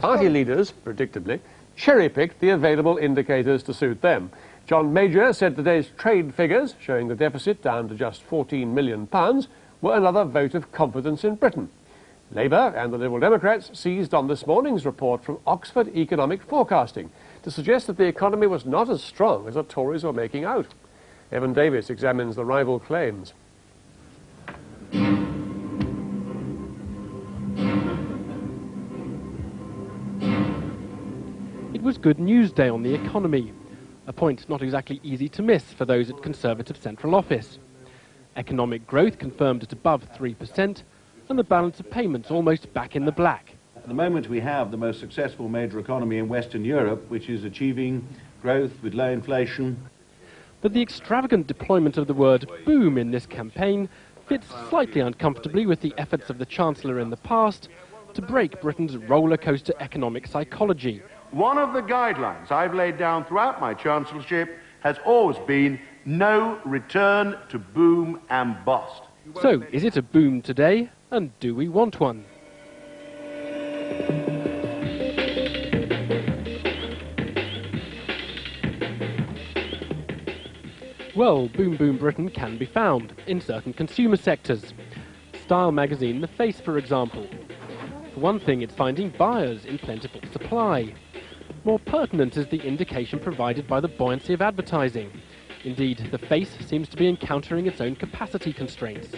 Party leaders, predictably, cherry-picked the available indicators to suit them. John Major said today's trade figures, showing the deficit down to just £14 million, were another vote of confidence in Britain. Labour and the Liberal Democrats seized on this morning's report from Oxford Economic Forecasting to suggest that the economy was not as strong as the Tories were making out. Evan Davis examines the rival claims. It was Good News Day on the economy, a point not exactly easy to miss for those at Conservative Central Office. Economic growth confirmed at above 3%, and the balance of payments almost back in the black. At the moment we have the most successful major economy in Western Europe, which is achieving growth with low inflation. But the extravagant deployment of the word boom in this campaign fits slightly uncomfortably with the efforts of the Chancellor in the past to break Britain's roller coaster economic psychology. One of the guidelines I've laid down throughout my chancellorship has always been no return to boom and bust. So, is it a boom today, and do we want one? Well, Boom Boom Britain can be found in certain consumer sectors. Style magazine The Face, for example. For one thing, it's finding buyers in plentiful supply. More pertinent is the indication provided by the buoyancy of advertising. Indeed, The Face seems to be encountering its own capacity constraints.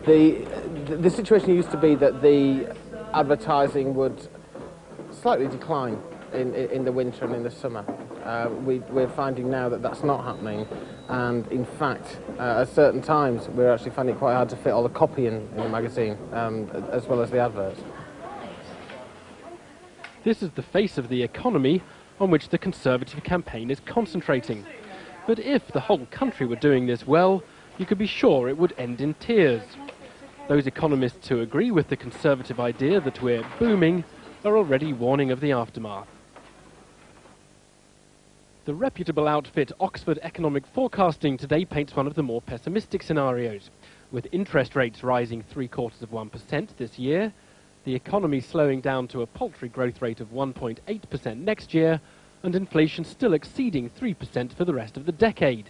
The situation used to be that the advertising would slightly decline in the winter and in the summer. We're finding now that that's not happening, and in fact, at certain times, we're actually finding it quite hard to fit all the copy in the magazine, as well as the adverts. This is the face of the economy on which the Conservative campaign is concentrating. But if the whole country were doing this well, you could be sure it would end in tears. Those economists who agree with the Conservative idea that we're booming are already warning of the aftermath. The reputable outfit Oxford Economic Forecasting today paints one of the more pessimistic scenarios, with interest rates rising 0.75% this year, the economy slowing down to a paltry growth rate of 1.8% next year, and inflation still exceeding 3% for the rest of the decade.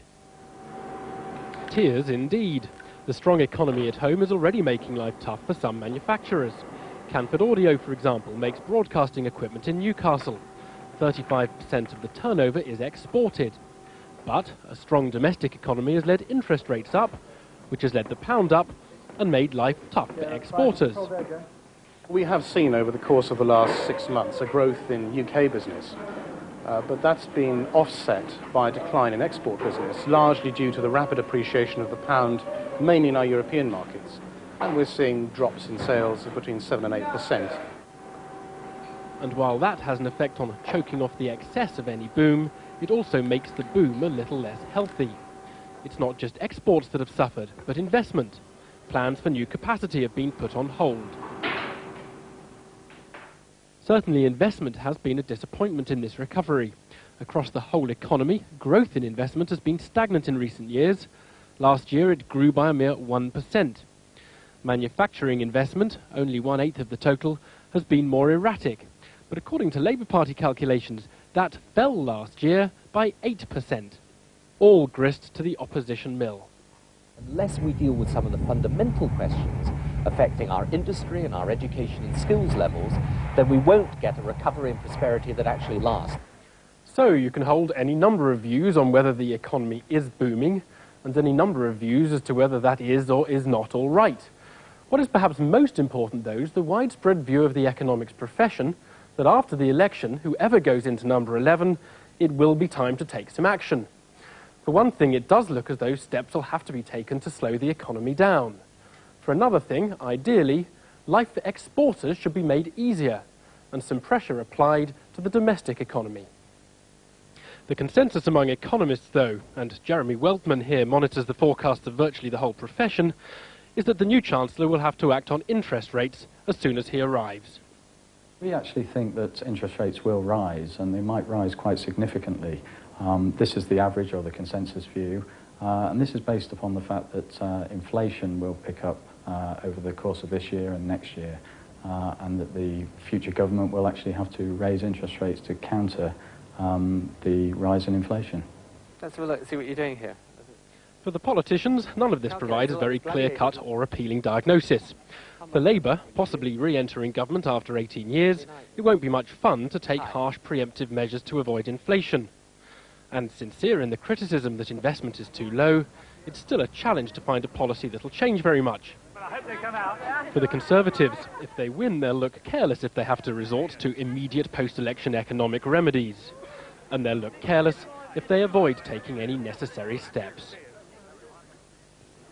Tears indeed. The strong economy at home is already making life tough for some manufacturers. Canford Audio, for example, makes broadcasting equipment in Newcastle. 35% of the turnover is exported. But a strong domestic economy has led interest rates up, which has led the pound up and made life tough for exporters. We have seen over the course of the last 6 months a growth in UK business, but that's been offset by a decline in export business, largely due to the rapid appreciation of the pound, mainly in our European markets. And we're seeing drops in sales of between 7 and 8%. And while that has an effect on choking off the excess of any boom, it also makes the boom a little less healthy. It's not just exports that have suffered, but investment. Plans for new capacity have been put on hold. Certainly investment has been a disappointment in this recovery. Across the whole economy, growth in investment has been stagnant in recent years. Last year it grew by a mere 1%. Manufacturing investment, only 1/8 of the total, has been more erratic. But according to Labour Party calculations, that fell last year by 8%. All grist to the opposition mill. Unless we deal with some of the fundamental questions affecting our industry and our education and skills levels, then we won't get a recovery and prosperity that actually lasts. So you can hold any number of views on whether the economy is booming, and any number of views as to whether that is or is not all right. What is perhaps most important, though, is the widespread view of the economics profession that after the election, whoever goes into number 11, it will be time to take some action. For one thing, it does look as though steps will have to be taken to slow the economy down. For another thing, ideally, life for exporters should be made easier, and some pressure applied to the domestic economy. The consensus among economists, though, and Jeremy Weltman here monitors the forecasts of virtually the whole profession, is that the new Chancellor will have to act on interest rates as soon as he arrives. We actually think that interest rates will rise, and they might rise quite significantly. This is the average or the consensus view, and this is based upon the fact that inflation will pick up over the course of this year and next year. and that the future government will actually have to raise interest rates to counter the rise in inflation. Let's have a look, see what you're doing here. For the politicians, none of this provides a very clear-cut or appealing diagnosis. For Labour, possibly re-entering government after 18 years, it won't be much fun to take harsh preemptive measures to avoid inflation. And sincere in the criticism that investment is too low, it's still a challenge to find a policy that'll change very much. For the Conservatives, if they win, they'll look careless if they have to resort to immediate post-election economic remedies. And they'll look careless if they avoid taking any necessary steps.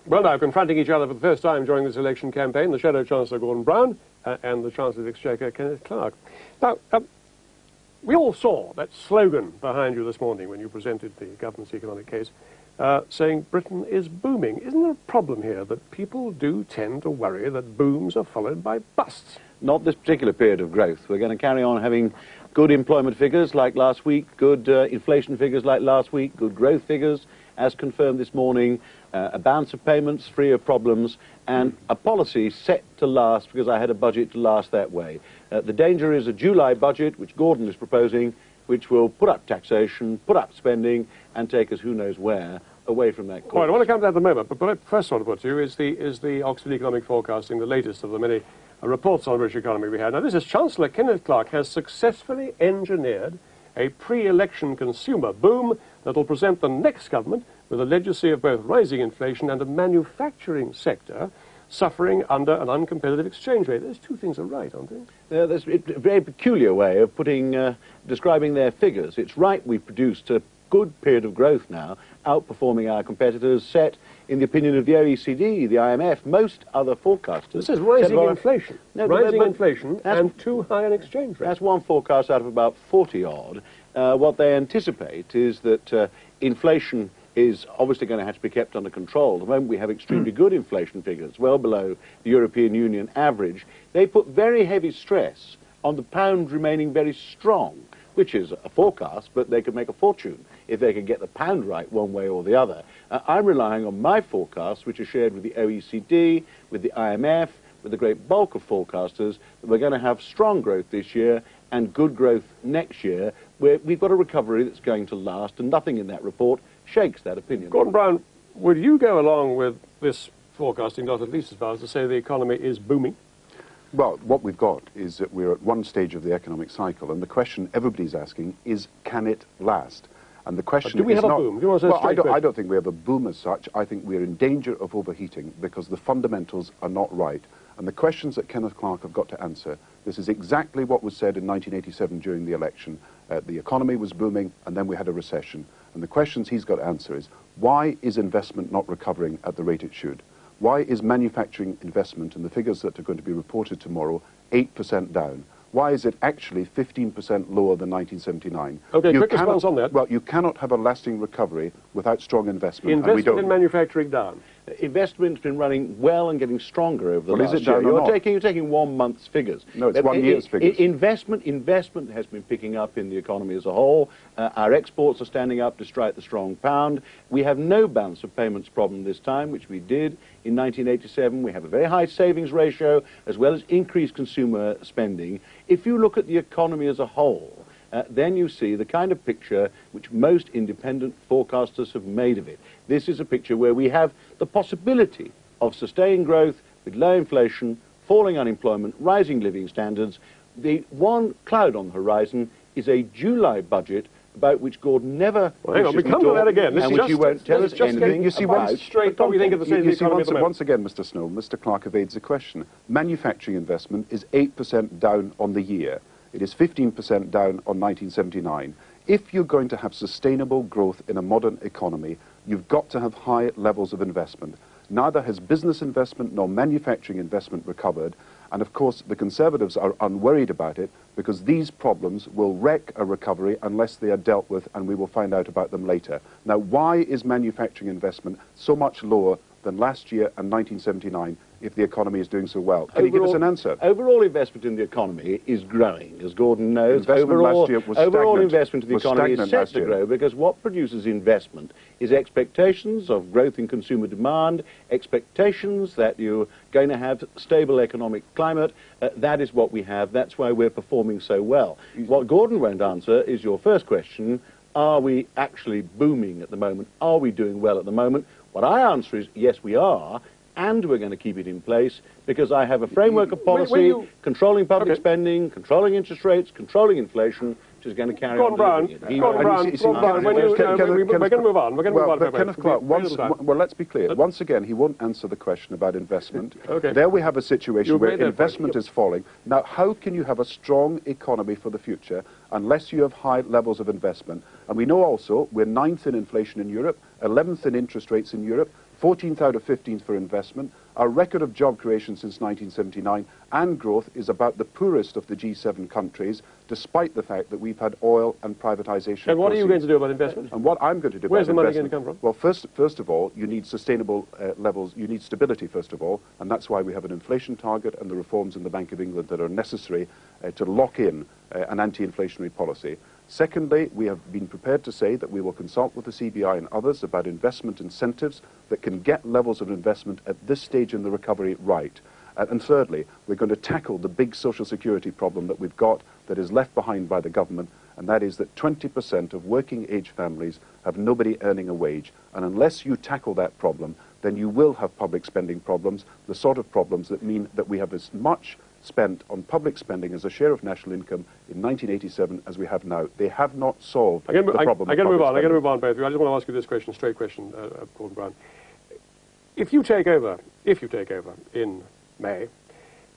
Well, now, confronting each other for the first time during this election campaign, the Shadow Chancellor Gordon Brown and the Chancellor of the Exchequer, Kenneth Clarke. Now, we all saw that slogan behind you this morning when you presented the government's economic case, saying Britain is booming. Isn't there a problem here that people do tend to worry that booms are followed by busts? Not this particular period of growth. We're going to carry on having good employment figures like last week, good inflation figures like last week, good growth figures as confirmed this morning, a balance of payments free of problems, and a policy set to last because I had a budget to last that way. The danger is a July budget, which Gordon is proposing, which will put up taxation, put up spending, and take us who knows where away from that course. All right, I want to come to that in a moment, but first I want to put to you is the Oxford Economic Forecasting, the latest of the many reports on the British economy we had. Now, this is Chancellor Kenneth Clarke has successfully engineered a pre-election consumer boom that will present the next government with a legacy of both rising inflation and a manufacturing sector suffering under an uncompetitive exchange rate. Those two things are right, aren't they? That's a very peculiar way of describing their figures. It's right we produced a good period of growth now, outperforming our competitors, set in the opinion of the OECD, the IMF, most other forecasters. This is rising inflation. No, rising inflation and too high an exchange rate. That's one forecast out of about 40-odd. What they anticipate is that inflation is obviously going to have to be kept under control. At the moment we have extremely good inflation figures, well below the European Union average. They put very heavy stress on the pound remaining very strong, which is a forecast, but they could make a fortune if they could get the pound right one way or the other. I'm relying on my forecasts, which are shared with the OECD, with the IMF, with the great bulk of forecasters, that we're going to have strong growth this year and good growth next year, where we've got a recovery that's going to last, and nothing in that report shakes that opinion. Gordon Brown, would you go along with this forecasting, not at least as far as to say the economy is booming? Well, what we've got is that we're at one stage of the economic cycle, and the question everybody's asking is, can it last? And the question do we is have not, a boom? Do you want to say I don't think we have a boom as such. I think we're in danger of overheating because the fundamentals are not right. And the questions that Kenneth Clarke have got to answer, this is exactly what was said in 1987 during the election. The economy was booming, and then we had a recession. And the questions he's got to answer is, why is investment not recovering at the rate it should? Why is manufacturing investment, and the figures that are going to be reported tomorrow, 8% down? Why is it actually 15% lower than 1979? Okay, quick response on that. Well, you cannot have a lasting recovery without strong investment. Investment in manufacturing down. Investment's been running well and getting stronger over the last is it down year. or not? You're taking 1 month's figures. No, it's 1 year's figures. Investment has been picking up in the economy as a whole. Our exports are standing up despite the strong pound. We have no balance of payments problem this time, which we did in 1987. We have a very high savings ratio, as well as increased consumer spending. If you look at the economy as a whole, then you see the kind of picture which most independent forecasters have made of it. This is a picture where we have the possibility of sustained growth with low inflation, falling unemployment, rising living standards. The one cloud on the horizon is a July budget about which Gordon never hang on, we come to that again. And which you won't tell us anything. You see, about. Straight what we think of the state of the economy at the moment. Once again, Mr. Snow, Mr. Clarke evades the question. Manufacturing investment is 8% down on the year. It is 15% down on 1979. If you're going to have sustainable growth in a modern economy, you've got to have high levels of investment. Neither has business investment nor manufacturing investment recovered. And of course, the Conservatives are unworried about it because these problems will wreck a recovery unless they are dealt with, and we will find out about them later. Now, why is manufacturing investment so much lower than last year and 1979 if the economy is doing so well? Can you give us an answer? Overall investment in the economy is growing, as Gordon knows. Investment last year was overall stagnant. investment in the economy is set to grow because what produces investment is expectations of growth in consumer demand, expectations that you're going to have stable economic climate. That is what we have. That's why we're performing so well. What Gordon won't answer is your first question. Are we actually booming at the moment? Are we doing well at the moment? What I answer is yes, we are, and we're going to keep it in place because I have a framework of policy controlling public spending, controlling interest rates, controlling inflation, which is going to carry on. We're going to move on. We're going to move on. But Kenneth Clarke, well, let's be clear. Once again, he won't answer the question about investment. There we have a situation where investment is falling. Now, how can you have a strong economy for the future unless you have high levels of investment? And we know also we're 9th in inflation in Europe, 11th in interest rates in Europe, 14th out of 15th for investment. Our record of job creation since 1979 and growth is about the poorest of the G7 countries, despite the fact that we've had oil and privatisation. And what are you going to do about investment? And what I'm going to do about investment? Where's the money going to come from? Well, first of all, you need sustainable levels. You need stability, first of all, and that's why we have an inflation target and the reforms in the Bank of England that are necessary to lock in an anti-inflationary policy. Secondly, we have been prepared to say that we will consult with the CBI and others about investment incentives that can get levels of investment at this stage in the recovery right. And thirdly, we're going to tackle the big social security problem that we've got that is left behind by the government, and that is that 20% of working-age families have nobody earning a wage. And unless you tackle that problem, then you will have public spending problems, the sort of problems that mean that we have as much spent on public spending as a share of national income in 1987 as we have now. They have not solved the problem. I'm going to move on. I'm going to move on, both of you. I just want to ask you this question, straight question, Gordon Brown. If you take over in May,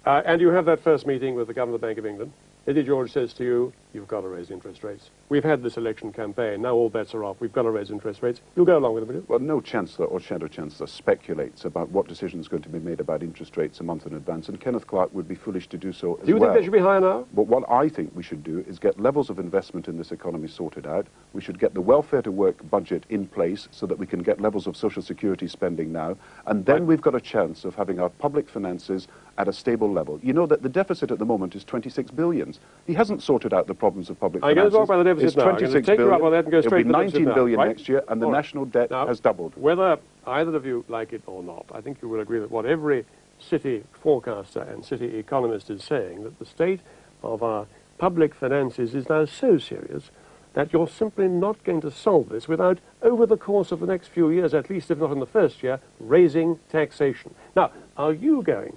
and you have that first meeting with the Governor of the Bank of England, Eddie George says to you, you've got to raise interest rates. We've had this election campaign. Now all bets are off. We've got to raise interest rates. You'll go along with it, will you? Well, no Chancellor or Shadow Chancellor speculates about what decision is going to be made about interest rates a month in advance, and Kenneth Clarke would be foolish to do so as well. Do you think they should be higher now? But what I think we should do is get levels of investment in this economy sorted out. We should get the welfare to work budget in place so that we can get levels of social security spending now, and then we've got a chance of having our public finances at a stable level. You know that the deficit at the moment is 26 billion. He hasn't sorted out the problems of public finances. I'm going to talk about the deficit it's now. 26 billion. It'll be 19 billion next year, and the national debt has doubled. Whether either of you like it or not, I think you will agree that what every city forecaster and city economist is saying, that the state of our public finances is now so serious that you're simply not going to solve this without, over the course of the next few years, at least if not in the first year, raising taxation. Now, are you going,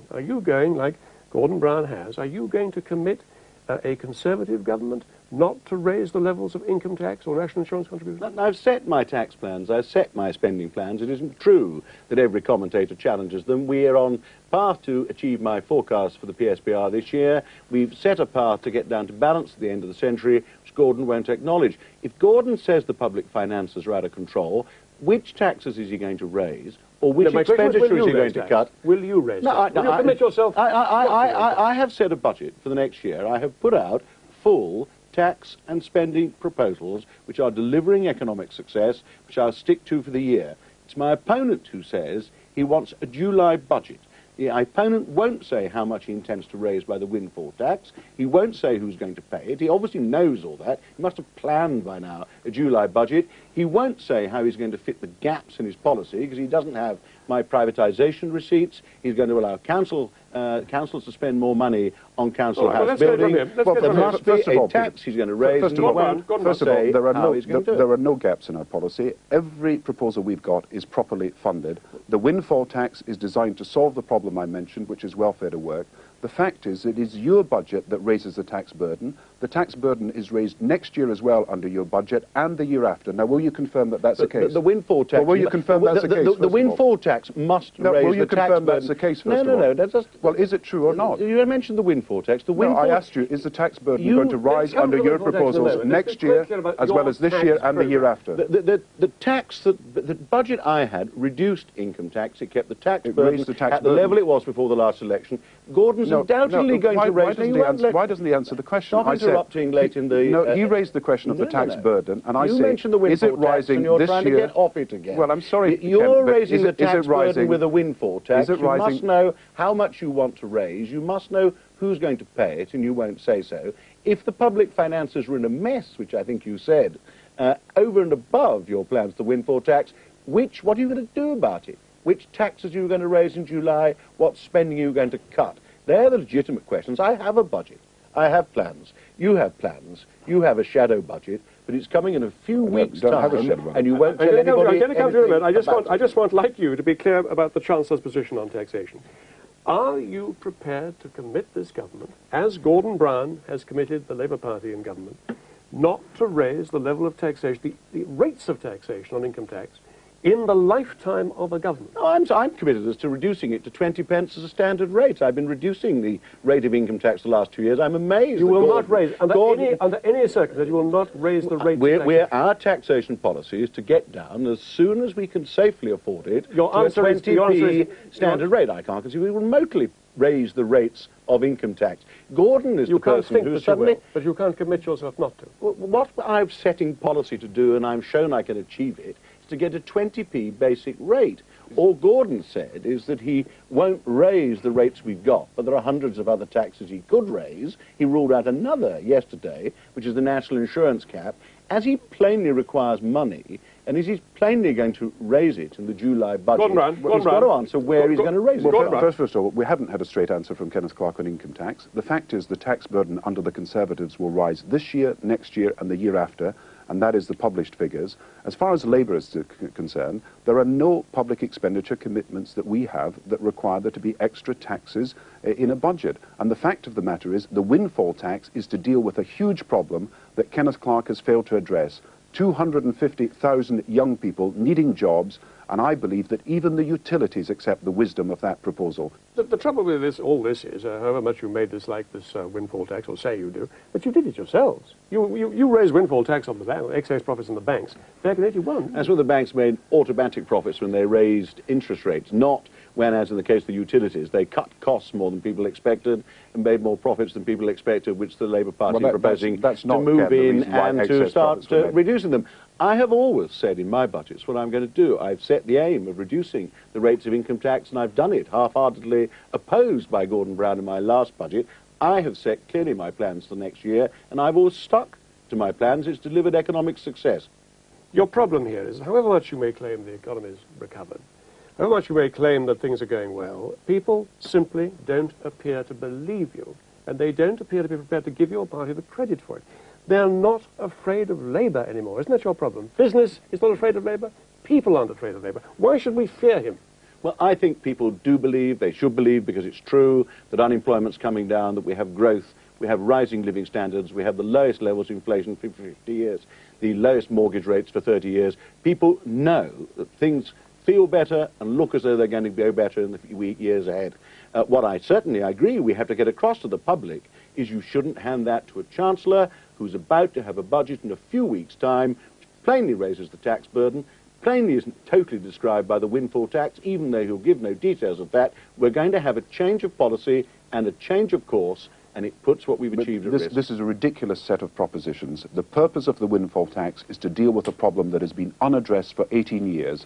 like Gordon Brown has, are you going to commit a Conservative government not to raise the levels of income tax or national insurance contributions? I've set my tax plans, I've set my spending plans. It isn't true that every commentator challenges them. We are on path to achieve my forecast for the PSBR this year. We've set a path to get down to balance at the end of the century, which Gordon won't acknowledge. If Gordon says the public finances are out of control, which taxes is he going to raise? Or which expenditure is he going to cut? Will you raise that? Will you commit yourself? I have set a budget for the next year. I have put out full tax and spending proposals which are delivering economic success, which I'll stick to for the year. It's my opponent who says he wants a July budget. The opponent won't say how much he intends to raise by the windfall tax. He won't say who's going to pay it. He obviously knows all that. He must have planned by now a July budget. He won't say how he's going to fit the gaps in his policy because he doesn't have my privatisation receipts. He's going to allow councils to spend more money on council house building. There must be a tax he's going to raise. First of all, there are no gaps in our policy. Every proposal we've got is properly funded. The windfall tax is designed to solve the problem I mentioned, which is welfare to work. The fact is, it is your budget that raises the tax burden. The tax burden is raised next year as well under your budget and the year after. Now, will you confirm that that's the case? The windfall tax... Well, will you confirm that's the case, The windfall tax must raise the tax burden. Will you confirm that's the case, first of all? No. Well, is it true or not? You mentioned the windfall tax. No, I asked you, is the tax burden going to rise under your proposals next year as well as this year and the year after? The budget I had reduced income tax. It kept the tax burden at the level it was before the last election. Gordon's undoubtedly going to raise... Why doesn't he answer the question? I interrupting late in the... No, he raised the question of the tax burden, and I you said, mentioned the windfall is it rising tax and you're this trying year? to get off it again. Well, I'm sorry, You're Ken, but raising the tax burden with a windfall tax. Is it you rising? must know how much you want to raise. You must know who's going to pay it, and you won't say so. If the public finances were in a mess, which I think you said, over and above your plans, the windfall tax, what are you going to do about it? Which taxes are you going to raise in July? What spending are you going to cut? They're the legitimate questions. I have a budget. I have plans. You have plans. You have a shadow budget, but it's coming in a few weeks' time, and you won't tell anybody I'm going to come to it in a minute. I just want, it. like you, to be clear about the Chancellor's position on taxation. Are you prepared to commit this government, as Gordon Brown has committed the Labour Party in government, not to raise the level of taxation, the rates of taxation on income tax, in the lifetime of a government? No, I'm committed as to reducing it to 20 pence as a standard rate. I've been reducing the rate of income tax the last 2 years. I'm amazed. You will not raise, under any circumstance, you will not raise the rate. Our taxation policy is to get down as soon as we can safely afford it to a 20p standard rate. I can't conceive we will remotely raise the rates of income tax. Gordon is the person who suddenly... But you can't commit yourself not to. What I'm setting policy to do, and I'm shown I can achieve it, to get a 20p basic rate. All Gordon said is that he won't raise the rates we've got, but there are hundreds of other taxes he could raise. He ruled out another yesterday, which is the national insurance cap. As he plainly requires money, and as he's plainly going to raise it in the July budget, he's got to answer where he's going to raise it. Well, first of all, we haven't had a straight answer from Kenneth Clarke on income tax. The fact is the tax burden under the Conservatives will rise this year, next year, and the year after, and that is the published figures. As far as Labour is concerned, there are no public expenditure commitments that we have that require there to be extra taxes in a budget. And the fact of the matter is the windfall tax is to deal with a huge problem that Kenneth Clarke has failed to address. 250,000 young people needing jobs, and I believe that even the utilities accept the wisdom of that proposal. The trouble with all this is, however much you may dislike this windfall tax, or say you do, but you did it yourselves. You raised windfall tax on the excess profits in the banks back in '81. That's when the banks made automatic profits when they raised interest rates, not when, as in the case of the utilities, they cut costs more than people expected and made more profits than people expected, which the Labour Party is proposing to move in and to start reducing them. I have always said in my budgets what I'm going to do. I've set the aim of reducing the rates of income tax, and I've done it, half-heartedly opposed by Gordon Brown in my last budget. I have set clearly my plans for next year, and I've always stuck to my plans. It's delivered economic success. Your problem here is, however much you may claim the economy's recovered, however much you may claim that things are going well, people simply don't appear to believe you, and they don't appear to be prepared to give your party the credit for it. They're not afraid of Labour anymore. Isn't that your problem? Business is not afraid of Labour. People aren't afraid of Labour. Why should we fear him? Well, I think people do believe, they should believe, because it's true, that unemployment's coming down, that we have growth, we have rising living standards, we have the lowest levels of inflation for 50 years, the lowest mortgage rates for 30 years. People know that things feel better and look as though they're going to go better in the years ahead. What I certainly agree we have to get across to the public is you shouldn't hand that to a Chancellor who's about to have a budget in a few weeks' time, which plainly raises the tax burden, plainly isn't totally described by the windfall tax, even though he'll give no details of that. We're going to have a change of policy and a change of course, and it puts what we've achieved at risk. This is a ridiculous set of propositions. The purpose of the windfall tax is to deal with a problem that has been unaddressed for 18 years.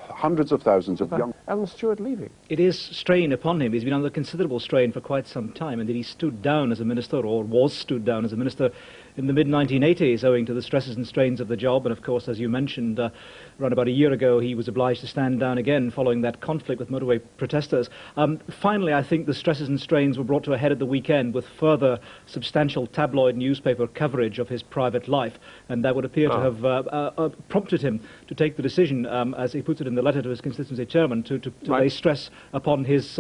Hundreds of thousands of young... Allan Stewart leaving. It is strain upon him. He's been under considerable strain for quite some time, and that he stood down as a minister, or was stood down as a minister, in the mid-1980s, owing to the stresses and strains of the job. And of course, as you mentioned, around about a year ago, he was obliged to stand down again following that conflict with motorway protesters. Finally, I think the stresses and strains were brought to a head at the weekend with further substantial tabloid newspaper coverage of his private life, and that would appear to have prompted him to take the decision, as he puts it in the letter to his constituency chairman, to lay stress upon his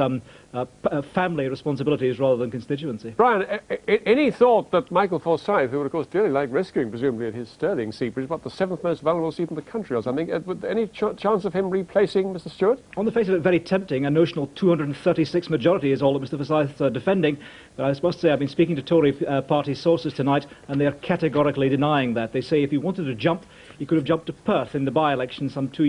family responsibilities rather than constituency. Brian, any thought that Michael Forsyth, who would of course dearly like rescuing presumably at his Stirling seat, which is about the 7th most valuable seat in the country or something, any chance of him replacing Mr. Stewart? On the face of it, very tempting. A notional 236 majority is all that Mr. Forsyth's defending. But I must say I've been speaking to Tory party sources tonight, and they are categorically denying that. They say if he wanted to jump, he could have jumped to Perth in the by-election some 2 years